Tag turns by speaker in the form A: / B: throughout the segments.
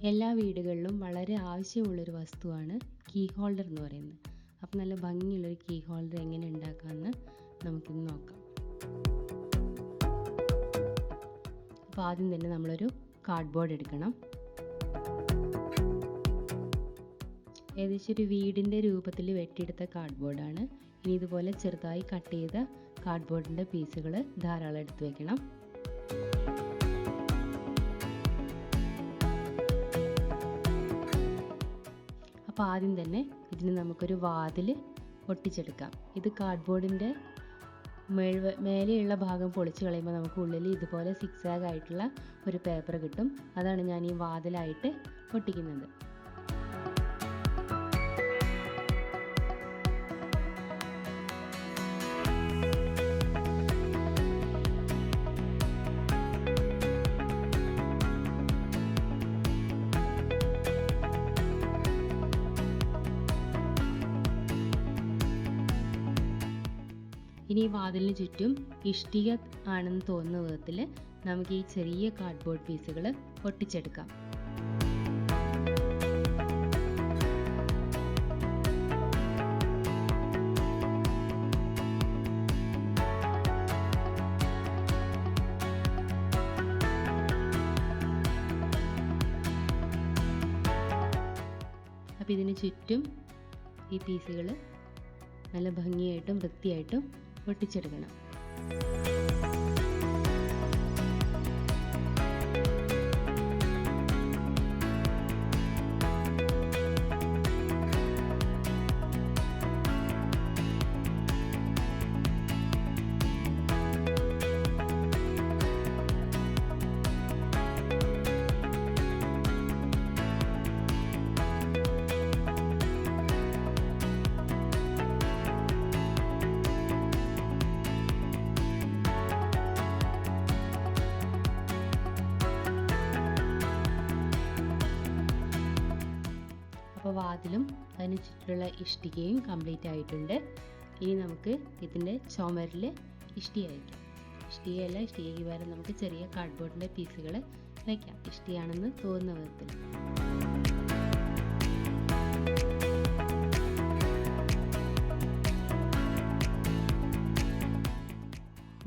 A: എല്ലാ വീടുകളിലും വളരെ ആവശ്യമുള്ളൊരു വസ്തുവാണ് കീ ഹോൾഡർ എന്ന് പറയുന്നത്. അപ്പോൾ നല്ല ഭംഗിയുള്ളൊരു കീ ഹോൾഡർ എങ്ങനെ ഉണ്ടാക്കാമെന്ന് നമുക്കിന്ന് നോക്കാം. അപ്പോൾ ആദ്യം തന്നെ നമ്മളൊരു കാർഡ്ബോർഡ് എടുക്കണം. ഏകദേശം ഒരു വീടിൻ്റെ രൂപത്തിൽ വെട്ടിയെടുത്ത കാർഡ്ബോർഡാണ്. ഇനി ഇതുപോലെ ചെറുതായി കട്ട് ചെയ്ത കാർഡ്ബോർഡിൻ്റെ പീസുകൾ ധാരാളം എടുത്ത് വയ്ക്കണം. അപ്പോൾ ആദ്യം തന്നെ ഇതിന് നമുക്കൊരു വാതിൽ ഒട്ടിച്ചെടുക്കാം. ഇത് കാർഡ്ബോർഡിൻ്റെ മേലെയുള്ള ഭാഗം പൊളിച്ച് കളയുമ്പോൾ നമുക്ക് ഉള്ളിൽ ഇതുപോലെ സിക്സാഗ് ആയിട്ടുള്ള ഒരു പേപ്പർ കിട്ടും. അതാണ് ഞാൻ ഈ വാതിലായിട്ട് ഒട്ടിക്കുന്നത്. ഇനി ഈ വാതിലിന് ചുറ്റും ഇഷ്ടിക ആണെന്ന് തോന്നുന്ന വിധത്തിൽ നമുക്ക് ഈ ചെറിയ കാർഡ്ബോർഡ് പീസുകൾ ഒട്ടിച്ചെടുക്കാം. അപ്പോൾ ഇതിന് ചുറ്റും ഈ പീസുകൾ നല്ല ഭംഗിയായിട്ടും വൃത്തിയായിട്ടും ഒട്ടിച്ചെടുക്കണം. അപ്പോൾ വാതിലും അതിന് ചുറ്റുമുള്ള ഇഷ്ടികയും കംപ്ലീറ്റ് ആയിട്ടുണ്ട്. ഇനി നമുക്ക് ഇതിൻ്റെ ചുമരിൽ ഇഷ്ടിക വയ്ക്കാം. ഇഷ്ടികയല്ല, ഇഷ്ടികയ്ക്ക് പകരം നമുക്ക് ചെറിയ കാർഡ്ബോർഡിൻ്റെ പീസുകൾ വയ്ക്കാം, ഇഷ്ടികയാണെന്ന് തോന്നുന്ന വിധത്തിൽ.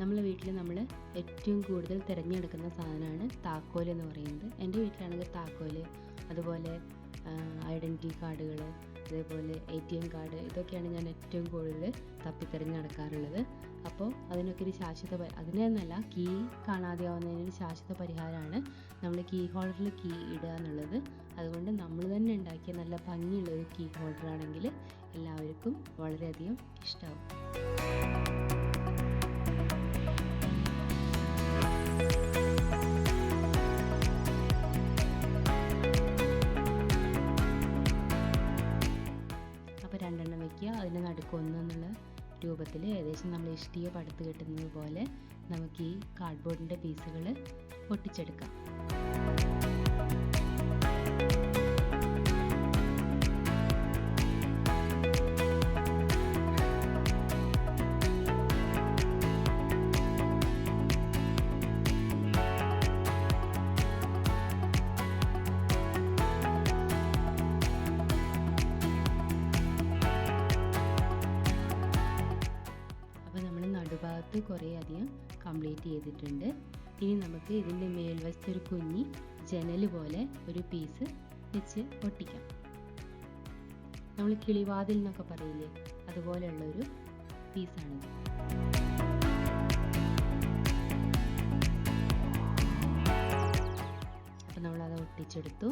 A: നമ്മളെ വീട്ടിൽ നമ്മൾ ഏറ്റവും കൂടുതൽ തിരഞ്ഞെടുക്കുന്ന സാധനമാണ് താക്കോൽ എന്ന് പറയുന്നത്. എൻ്റെ വീട്ടിലാണെങ്കിൽ താക്കോൽ, അതുപോലെ ഐഡൻറ്റിറ്റി കാർഡുകൾ, അതേപോലെ ATM കാർഡ്, ഇതൊക്കെയാണ് ഞാൻ ഏറ്റവും കൂടുതൽ തപ്പിത്തിരഞ്ഞ് നടക്കാറുള്ളത്. അപ്പോൾ അതിനൊക്കെ ഒരു അതിനെന്നല്ല, കീ കാണാതെയാവുന്നതിനൊരു ശാശ്വത പരിഹാരമാണ് നമ്മൾ കീ ഹോൾഡറിൽ കീ ഇടുക എന്നുള്ളത്. അതുകൊണ്ട് നമ്മൾ തന്നെ ഉണ്ടാക്കിയ നല്ല ഭംഗിയുള്ളൊരു കീ ഹോൾഡർ ആണെങ്കിൽ എല്ലാവർക്കും വളരെയധികം ഇഷ്ടമാവും. അപ്പോൾ 2 എണ്ണം വയ്ക്കുക. അതിന് നടുക്കൊന്നെന്നുള്ള രൂപത്തിൽ ഏകദേശം നമ്മൾ ഇഷ്ടിക പടുത്ത് കെട്ടുന്നത് പോലെ നമുക്ക് ഈ കാർഡ്ബോർഡിൻ്റെ പീസുകൾ ഒട്ടിച്ചെടുക്കാം. നടുഭാഗത്ത് കുറേ അധികം കംപ്ലീറ്റ് ചെയ്തിട്ടുണ്ട്. ഇനി നമുക്ക് ഇതിൻ്റെ മേൽവശത്ത് ഒരു കുഞ്ഞി ജനൽ പോലെ ഒരു പീസ് വെച്ച് ഒട്ടിക്കാം. നമ്മൾ കിളിവാതിൽ എന്നൊക്കെ പറയില്ലേ, അതുപോലെയുള്ളൊരു പീസാണിത്. അപ്പം നമ്മളത് ഒട്ടിച്ചെടുത്തു.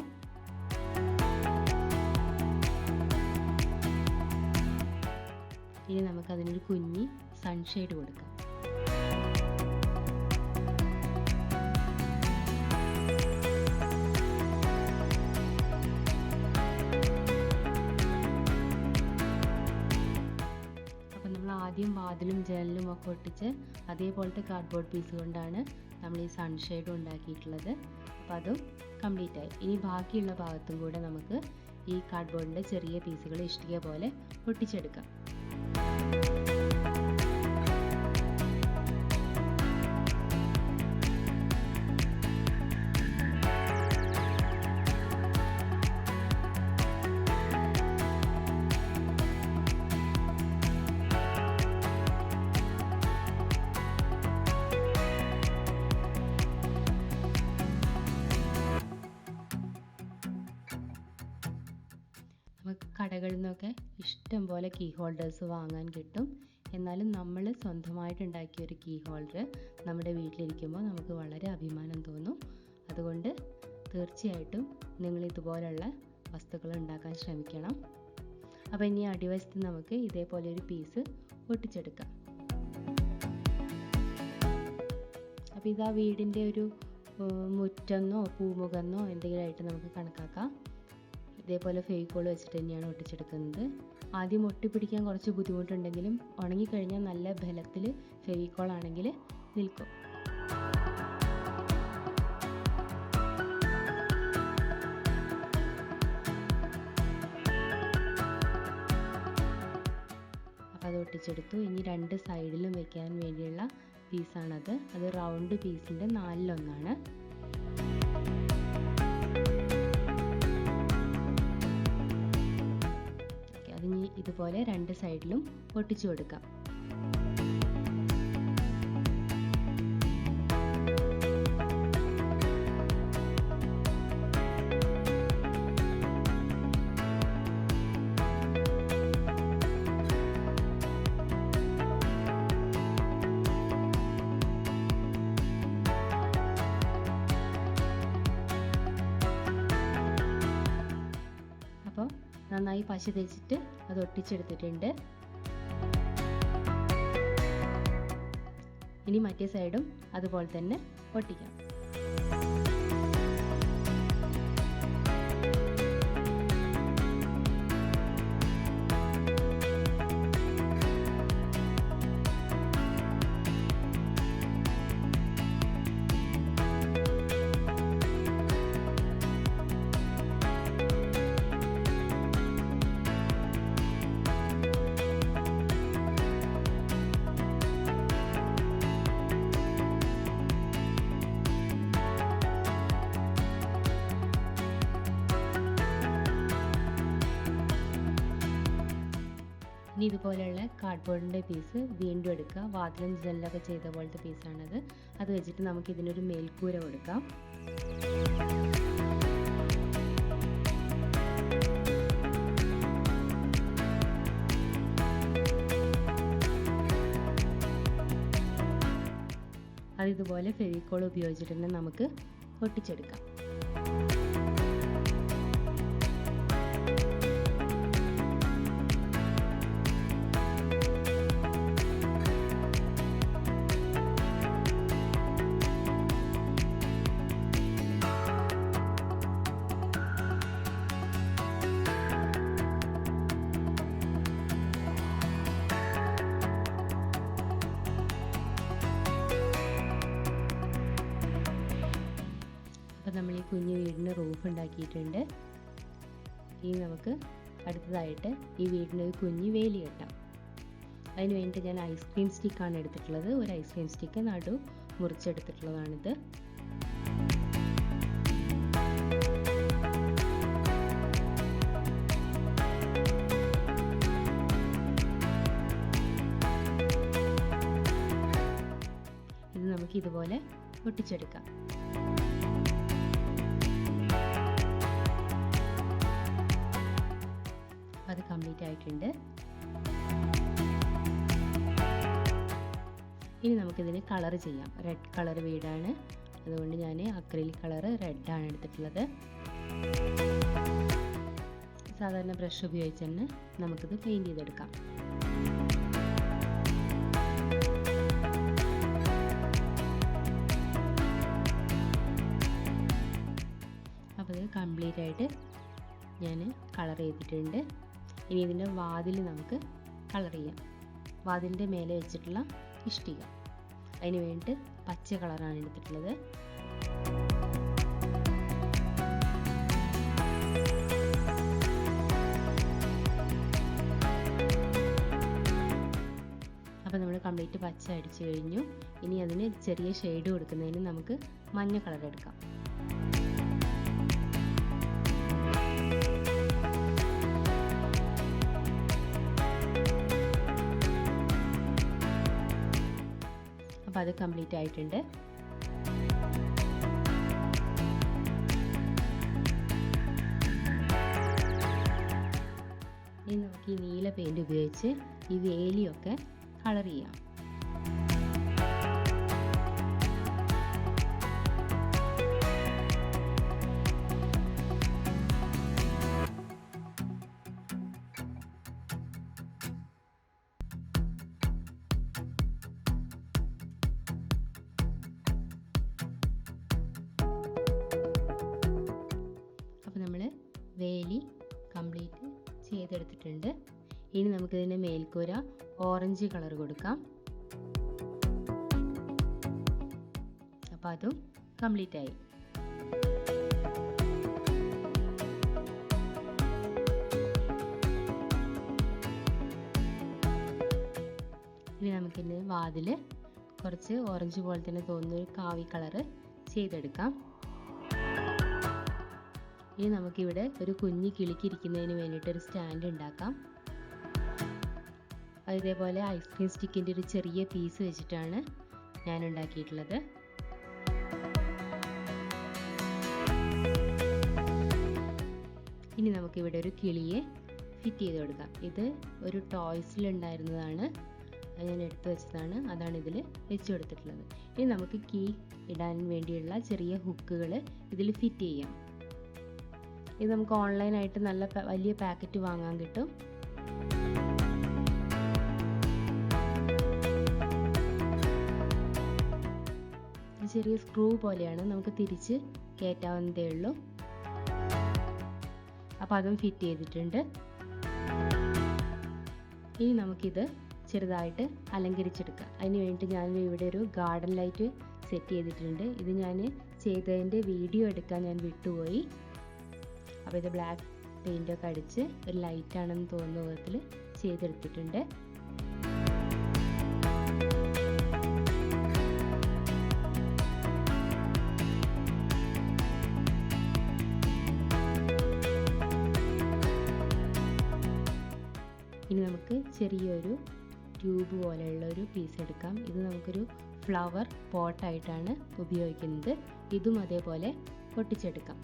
A: ഇനി നമുക്കതിനൊരു കുഞ്ഞി സൺഷെയ്ഡ് കൊടുക്കാം. അപ്പം നമ്മൾ ആദ്യം വാതിലും ജനലും ഒക്കെ ഒട്ടിച്ച് അതേപോലത്തെ കാർഡ്ബോർഡ് പീസ് കൊണ്ടാണ് നമ്മൾ ഈ സൺഷെയ്ഡ് ഉണ്ടാക്കിയിട്ടുള്ളത്. അപ്പോൾ അതും കംപ്ലീറ്റ് ആയി. ഇനി ബാക്കിയുള്ള ഭാഗത്തും കൂടെ നമുക്ക് ഈ കാർഡ്ബോർഡിൻ്റെ ചെറിയ പീസുകൾ ഇഷ്ടിക പോലെ ഒട്ടിച്ചെടുക്കാം. കടകളിൽ നിന്നൊക്കെ ഇഷ്ടം പോലെ കീ ഹോൾഡേഴ്സ് വാങ്ങാൻ കിട്ടും. എന്നാലും നമ്മൾ സ്വന്തമായിട്ട് ഉണ്ടാക്കിയ ഒരു കീ ഹോൾഡർ നമ്മുടെ വീട്ടിലിരിക്കുമ്പോൾ നമുക്ക് വളരെ അഭിമാനം തോന്നും. അതുകൊണ്ട് തീർച്ചയായിട്ടും നിങ്ങൾ ഇതുപോലുള്ള വസ്തുക്കൾ ഉണ്ടാക്കാൻ ശ്രമിക്കണം. അപ്പോൾ ഇനി അടിവശത്ത് നമുക്ക് ഇതേപോലെ ഒരു പീസ് ഒട്ടിച്ചെടുക്കാം. അപ്പോൾ ഇതാ വീടിൻ്റെ ഒരു മുറ്റെന്നോ പൂമുഖമെന്നോ എന്തെങ്കിലും ആയിട്ട് നമുക്ക് കണക്കാക്കാം. ഇതേപോലെ ഫെവിക്കോൾ വെച്ചിട്ട് തന്നെയാണ് ഒട്ടിച്ചെടുക്കുന്നത്. ആദ്യം ഒട്ടിപ്പിടിക്കാൻ കുറച്ച് ബുദ്ധിമുട്ടുണ്ടെങ്കിലും ഉണങ്ങിക്കഴിഞ്ഞാൽ നല്ല ബലത്തിൽ ഫെവിക്കോൾ ആണെങ്കിൽ നിൽക്കും. അപ്പോൾ അത് ഒട്ടിച്ചെടുത്തു. ഇനി 2 സൈഡിലും വെക്കാൻ വേണ്ടിയുള്ള പീസാണത്. അത് റൗണ്ട് പീസിൻ്റെ 4/1. അതിനി ഇതുപോലെ 2 സൈഡിലും ഒട്ടിച്ചു കൊടുക്കാം. അപ്പോൾ നന്നായി പശ തേച്ചിട്ട് അത് ഒട്ടിച്ചെടുത്തിട്ടുണ്ട്. ഇനി മറ്റേ സൈഡും അതുപോലെ തന്നെ ഒട്ടിക്കാം. ഇനി ഇതുപോലെയുള്ള കാർഡ്ബോർഡിൻ്റെ പീസ് വീണ്ടും എടുക്കുക. വാതിലും ജനലൊക്കെ ചെയ്ത പോലത്തെ പീസാണത്. അത് വെച്ചിട്ട് നമുക്ക് ഇതിനൊരു മേൽക്കൂര കൊടുക്കാം. അതിതുപോലെ ഫെവിക്കോൾ ഉപയോഗിച്ചിട്ട് തന്നെ നമുക്ക് ഒട്ടിച്ചെടുക്കാം. നമ്മൾ ഈ കുഞ്ഞു വീടിന് റൂഫ് ഉണ്ടാക്കിയിട്ടുണ്ട്. ഇനി നമുക്ക് അടുത്തതായിട്ട് ഈ വീടിന് ഒരു കുഞ്ഞു വേലി കെട്ടാം. അതിന് വേണ്ടിയിട്ട് ഞാൻ ഐസ്ക്രീം സ്റ്റിക്കാണ് എടുത്തിട്ടുള്ളത്. ഒരു ഐസ്ക്രീം സ്റ്റിക്ക് നടു മുറിച്ചെടുത്തിട്ടുള്ളതാണിത്. ഇത് നമുക്ക് ഇതുപോലെ ഒട്ടിച്ചെടുക്കാം. അത് കംപ്ലീറ്റ് ആയിട്ടുണ്ട്. ഇനി നമുക്കിതിന് കളർ ചെയ്യാം. റെഡ് കളർ വീടാണ്, അതുകൊണ്ട് ഞാൻ അക്രിലിക് കളർ റെഡാണ് എടുത്തിട്ടുള്ളത്. സാധാരണ ബ്രഷ് ഉപയോഗിച്ച് തന്നെ നമുക്കിത് പെയിൻറ് ചെയ്തെടുക്കാം. അപ്പോൾ ഇത് കംപ്ലീറ്റ് ആയിട്ട് ഞാൻ കളർ ചെയ്തിട്ടുണ്ട്. ഇനി ഇതിൻ്റെ വാതിൽ നമുക്ക് കളർ ചെയ്യാം. വാതിലിൻ്റെ മേലെ വെച്ചിട്ടുള്ള ഇഷ്ടിക, അതിന് വേണ്ടിയിട്ട് പച്ച കളറാണ് എടുത്തിട്ടുള്ളത്. അപ്പോൾ നമ്മൾ കംപ്ലീറ്റ് പച്ച അടിച്ചു കഴിഞ്ഞു. ഇനി അതിന് ചെറിയ ഷെയ്ഡ് കൊടുക്കുന്നതിന് നമുക്ക് മഞ്ഞ കളർ എടുക്കാം. അപ്പോൾ അത് കംപ്ലീറ്റ് ആയിട്ടുണ്ട്. ഇനി നമുക്ക് ഈ നീല പെയിൻറ് ഉപയോഗിച്ച് ഈ വേലിയൊക്കെ കളർ ചെയ്യാം. അപ്പോൾ നമ്മൾ വേലി കംപ്ലീറ്റ് ചെയ്തെടുത്തിട്ടുണ്ട്. ഇനി നമുക്കിതിൻ്റെ മേൽക്കൂര ഓറഞ്ച് കളർ കൊടുക്കാം. അപ്പോൾ അതും കംപ്ലീറ്റ് ആയി. ഇനി നമുക്കിതിൻ്റെ വാതിൽ കുറച്ച് ഓറഞ്ച് പോലെ തന്നെ തോന്നുന്ന ഒരു കാവി കളറ് ചെയ്തെടുക്കാം. ഇനി നമുക്കിവിടെ ഒരു കുഞ്ഞി കിളിക്കിരിക്കുന്നതിന് വേണ്ടിയിട്ട് ഒരു സ്റ്റാൻഡ് ഉണ്ടാക്കാം. ഇതേപോലെ ഐസ്ക്രീം സ്റ്റിക്കിൻ്റെ ഒരു ചെറിയ പീസ് വെച്ചിട്ടാണ് ഞാൻ ഉണ്ടാക്കിയിട്ടുള്ളത്. ഇനി നമുക്കിവിടെ ഒരു കിളിയെ ഫിറ്റ് ചെയ്ത് കൊടുക്കാം. ഇത് ഒരു ടോയ്സിലുണ്ടായിരുന്നതാണ്, ഞാൻ എടുത്തു വെച്ചതാണ്, അതാണ് ഇതിൽ വെച്ച് കൊടുത്തിട്ടുള്ളത്. ഇനി നമുക്ക് കീ ഇടാൻ വേണ്ടിയുള്ള ചെറിയ ഹുക്കുകൾ ഇതിൽ ഫിറ്റ് ചെയ്യാം. ഇത് നമുക്ക് ഓൺലൈനായിട്ട് നല്ല വലിയ പാക്കറ്റ് വാങ്ങാൻ കിട്ടും. ചെറിയ സ്ക്രൂ പോലെയാണ്, നമുക്ക് തിരിച്ച് കയറ്റാവുന്നതേ ഉള്ളൂ. അപ്പോൾ അതും ഫിറ്റ് ചെയ്തിട്ടുണ്ട്. ഇനി നമുക്കിത് ചെറുതായിട്ട് അലങ്കരിച്ചെടുക്കാം. അതിന് വേണ്ടി ഞാൻ ഇവിടെ ഒരു ഗാർഡൻ ലൈറ്റ് സെറ്റ് ചെയ്തിട്ടുണ്ട്. ഇത് ഞാൻ ചെയ്തതിൻ്റെ വീഡിയോ എടുക്കാൻ ഞാൻ വിട്ടുപോയി. അപ്പോൾ ഇത് ബ്ലാക്ക് പെയിൻ്റൊക്കെ അടിച്ച് ഒരു ലൈറ്റാണെന്ന് തോന്നുന്ന വിധത്തിൽ ചെയ്തെടുത്തിട്ടുണ്ട്. ഇനി നമുക്ക് ചെറിയൊരു ട്യൂബ് പോലെയുള്ള ഒരു പീസ് എടുക്കാം. ഇത് നമുക്കൊരു ഫ്ലവർ പോട്ടായിട്ടാണ് ഉപയോഗിക്കുന്നത്. ഇതും അതേപോലെ പൊട്ടിച്ചെടുക്കാം.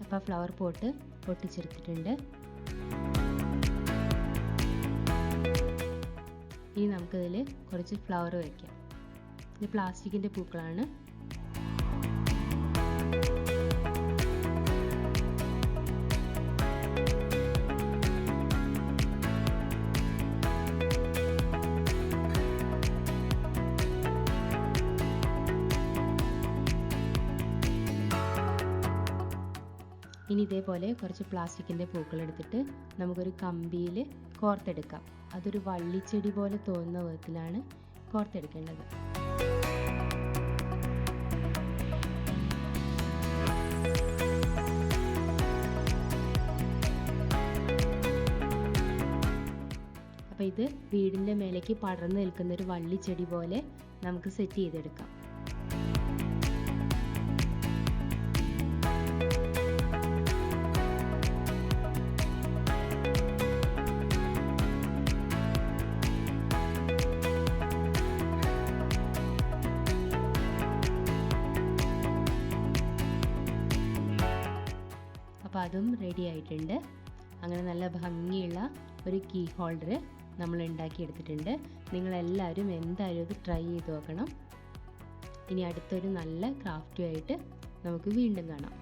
A: അപ്പോൾ ഫ്ലവർ പോട്ട് പൊട്ടിച്ചെടുത്തിട്ടുണ്ട്. ഇനി നമുക്കിതിൽ കുറച്ച് ഫ്ലവർ വയ്ക്കാം. ഇത് പ്ലാസ്റ്റിക്കിൻ്റെ പൂക്കളാണ്. ഇനി ഇതേപോലെ കുറച്ച് പ്ലാസ്റ്റിക്കിൻ്റെ പൂക്കൾ എടുത്തിട്ട് നമുക്കൊരു കമ്പിയിൽ കോർത്തെടുക്കാം. അതൊരു വള്ളിച്ചെടി പോലെ തോന്നുന്ന വിധത്തിലാണ് കോർത്തെടുക്കേണ്ടത്. അപ്പോൾ ഇത് വീടിൻ്റെ മേലേക്ക് പടർന്നു നിൽക്കുന്ന ഒരു വള്ളിച്ചെടി പോലെ നമുക്ക് സെറ്റ് ചെയ്തെടുക്കാം. അപ്പോൾ അതും റെഡി ആയിട്ടുണ്ട്. അങ്ങനെ നല്ല ഭംഗിയുള്ള ഒരു കീ ഹോൾഡർ നമ്മൾ ഉണ്ടാക്കിയെടുത്തിട്ടുണ്ട്. നിങ്ങളെല്ലാവരും എന്തായാലും ഇത് ട്രൈ ചെയ്ത് നോക്കണം. ഇനി അടുത്തൊരു നല്ല ക്രാഫ്റ്റുമായിട്ട് നമുക്ക് വീണ്ടും കാണാം.